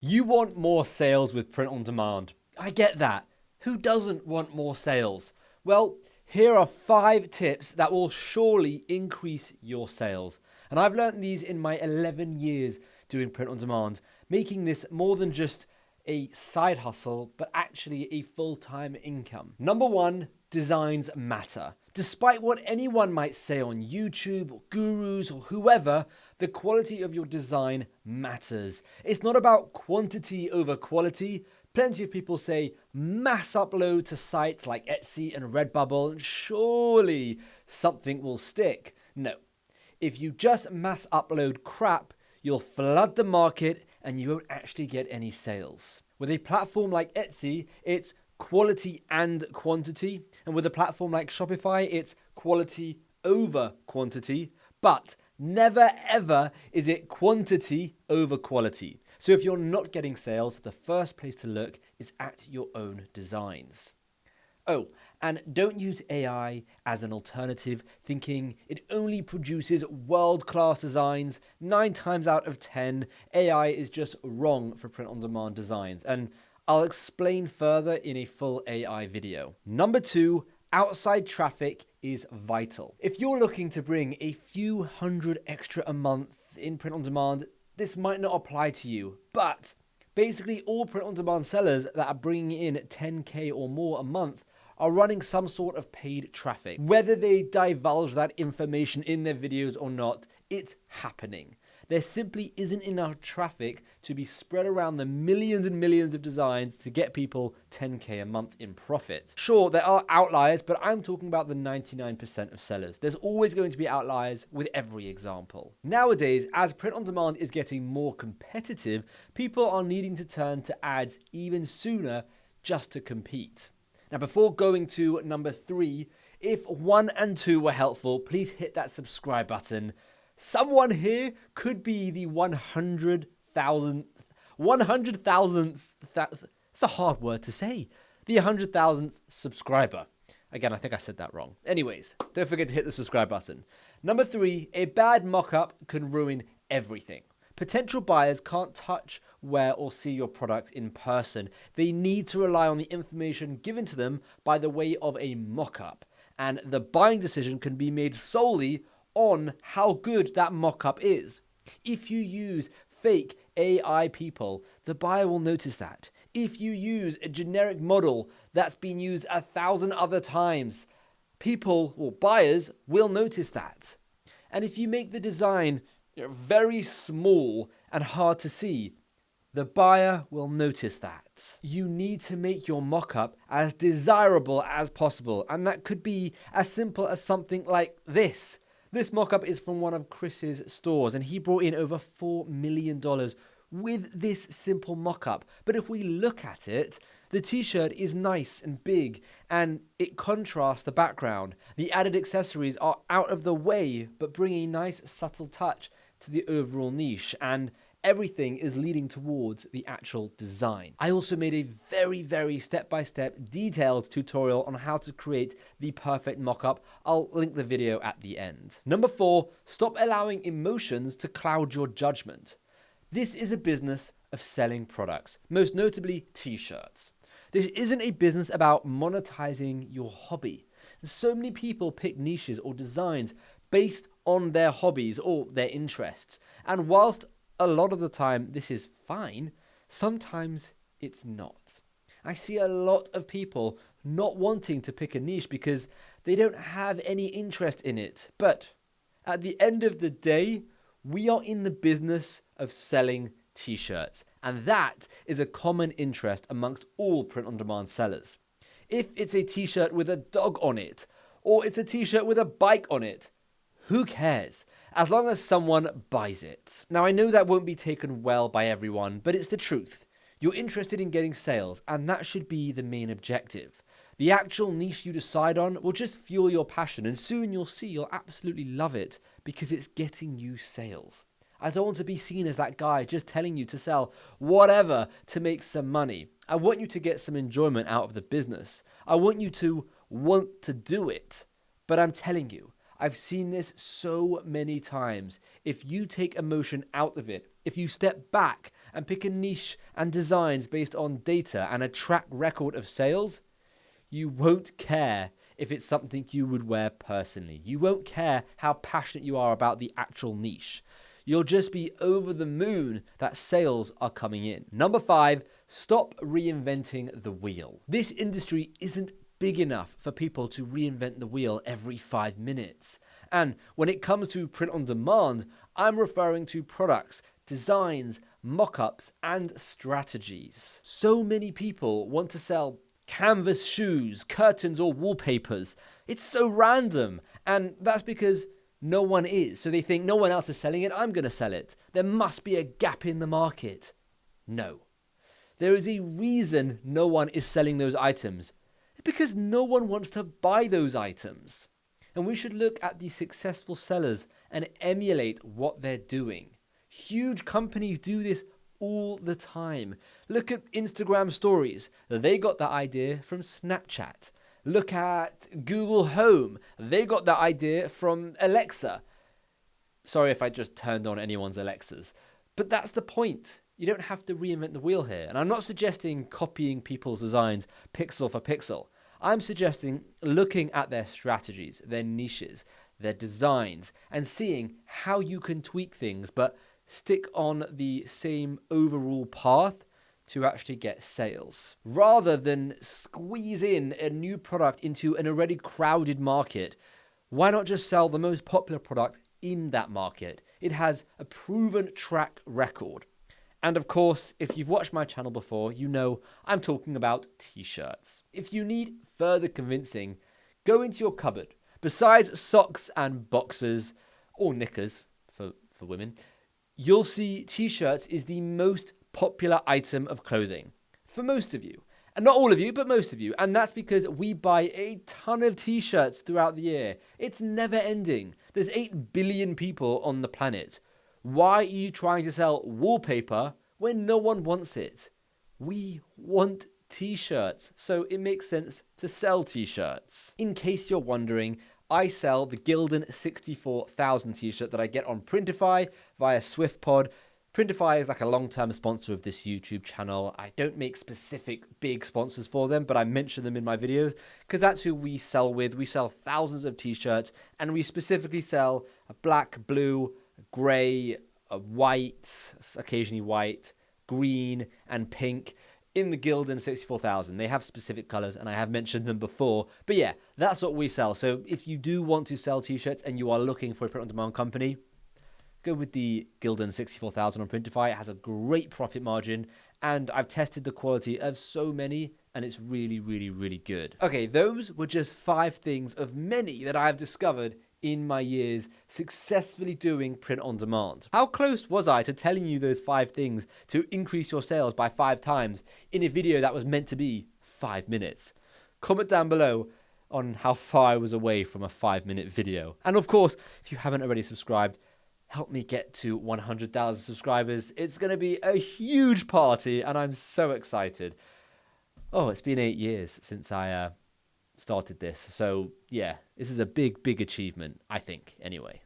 You want more sales with print on demand. I get that. Who doesn't want more sales? Well, here are 5 tips that will surely increase your sales. And I've learned these in my 11 years doing print on demand, making this more than just a side hustle, but actually a full-time income. Number 1, designs matter. Despite what anyone might say on YouTube or gurus or whoever, the quality of your design matters. It's not about quantity over quality. Plenty of people say mass upload to sites like Etsy and Redbubble and surely something will stick. No. If you just mass upload crap, you'll flood the market and you won't actually get any sales. With a platform like Etsy, it's quality and quantity. And with a platform like Shopify, it's quality over quantity. But never ever is it quantity over quality. So if you're not getting sales, the first place to look is at your own designs. Oh, and don't use AI as an alternative, thinking it only produces world-class designs. 9 times out of 10, AI is just wrong for print-on-demand designs. And I'll explain further in a full AI video. Number 2, outside traffic is vital. If you're looking to bring a few hundred extra a month in print-on-demand, this might not apply to you, but basically all print-on-demand sellers that are bringing in 10K or more a month are running some sort of paid traffic. Whether they divulge that information in their videos or not, it's happening. There simply isn't enough traffic to be spread around the millions and millions of designs to get people 10K a month in profit. Sure, there are outliers, but I'm talking about the 99% of sellers. There's always going to be outliers with every example. Nowadays, as print on demand is getting more competitive, people are needing to turn to ads even sooner just to compete. Now, before going to number 3, if 1 and 2 were helpful, please hit that subscribe button. Someone here could be the 100,000th, it's a hard word to say, the 100,000th subscriber. Again, I think I said that wrong. Anyways, don't forget to hit the subscribe button. Number 3, a bad mock-up can ruin everything. Potential buyers can't touch, wear, or see your product in person. They need to rely on the information given to them by the way of a mock-up. And the buying decision can be made solely on how good that mock-up is. If you use fake AI people, the buyer will notice that. If you use a generic model that's been used 1,000 other times, people or buyers will notice that. And if you make the design very small and hard to see, the buyer will notice that. You need to make your mock-up as desirable as possible, and that could be as simple as something like this. This mock-up is from one of Chris's stores, and he brought in over $4 million with this simple mock-up. But if we look at it, the t-shirt is nice and big, and it contrasts the background. The added accessories are out of the way, but bring a nice subtle touch to the overall niche, and everything is leading towards the actual design. I also made a very step-by-step detailed tutorial on how to create the perfect mock-up. I'll link the video at the end. Number 4, stop allowing emotions to cloud your judgment. This is a business of selling products, most notably t-shirts. This isn't a business about monetizing your hobby. So many people pick niches or designs based on their hobbies or their interests. And whilst a lot of the time this is fine, sometimes it's not. I see a lot of people not wanting to pick a niche because they don't have any interest in it. But at the end of the day, we are in the business of selling t-shirts, and that is a common interest amongst all print-on-demand sellers. If it's a t-shirt with a dog on it, or it's a t-shirt with a bike on it, who cares? As long as someone buys it. Now, I know that won't be taken well by everyone, but it's the truth. You're interested in getting sales, and that should be the main objective. The actual niche you decide on will just fuel your passion, and soon you'll see you'll absolutely love it because it's getting you sales. I don't want to be seen as that guy just telling you to sell whatever to make some money. I want you to get some enjoyment out of the business. I want you to want to do it. But I'm telling you, I've seen this so many times. If you take emotion out of it, if you step back and pick a niche and designs based on data and a track record of sales, you won't care if it's something you would wear personally. You won't care how passionate you are about the actual niche. You'll just be over the moon that sales are coming in. Number 5, stop reinventing the wheel. This industry isn't big enough for people to reinvent the wheel every 5 minutes. And when it comes to print on demand, I'm referring to products, designs, mock-ups, and strategies. So many people want to sell canvas shoes, curtains, or wallpapers. It's so random, and that's because no one is. So they think no one else is selling it, I'm going to sell it. There must be a gap in the market. No. There is a reason no one is selling those items. Because no one wants to buy those items. And we should look at the successful sellers and emulate what they're doing. Huge companies do this all the time. Look at Instagram stories. They got that idea from Snapchat. Look at Google Home. They got that idea from Alexa. Sorry if I just turned on anyone's Alexas. But that's the point. You don't have to reinvent the wheel here. And I'm not suggesting copying people's designs pixel for pixel. I'm suggesting looking at their strategies, their niches, their designs, and seeing how you can tweak things, but stick on the same overall path to actually get sales. Rather than squeeze in a new product into an already crowded market, why not just sell the most popular product in that market? It has a proven track record. And of course, if you've watched my channel before, you know I'm talking about t-shirts. If you need further convincing, go into your cupboard. Besides socks and boxers, or knickers for women, you'll see t-shirts is the most popular item of clothing for most of you. And not all of you, but most of you. And that's because we buy a ton of t-shirts throughout the year. It's never ending. There's 8 billion people on the planet. Why are you trying to sell wallpaper when no one wants it? We want t-shirts, so it makes sense to sell t-shirts. In case you're wondering, I sell the Gildan 64,000 t-shirt that I get on Printify via SwiftPod. Printify is like a long-term sponsor of this YouTube channel. I don't make specific big sponsors for them, but I mention them in my videos because that's who we sell with. We sell thousands of t-shirts, and we specifically sell a black, blue, grey, white, occasionally white, green, and pink in the Gildan 64,000. They have specific colors, and I have mentioned them before. But yeah, that's what we sell. So if you do want to sell t-shirts and you are looking for a print-on-demand company, go with the Gildan 64,000 on Printify. It has a great profit margin, and I've tested the quality of so many, and it's really, really, really good. Okay, those were just 5 things of many that I've discovered in my years successfully doing print on demand. How close was I to telling you those 5 things to increase your sales by 5 times in a video that was meant to be 5 minutes? Comment down below on how far I was away from a 5-minute video. And of course, if you haven't already subscribed, help me get to 100,000 subscribers. It's going to be a huge party, and I'm so excited. Oh, it's been 8 years since I started this. So yeah, this is a big, big achievement, I think, anyway.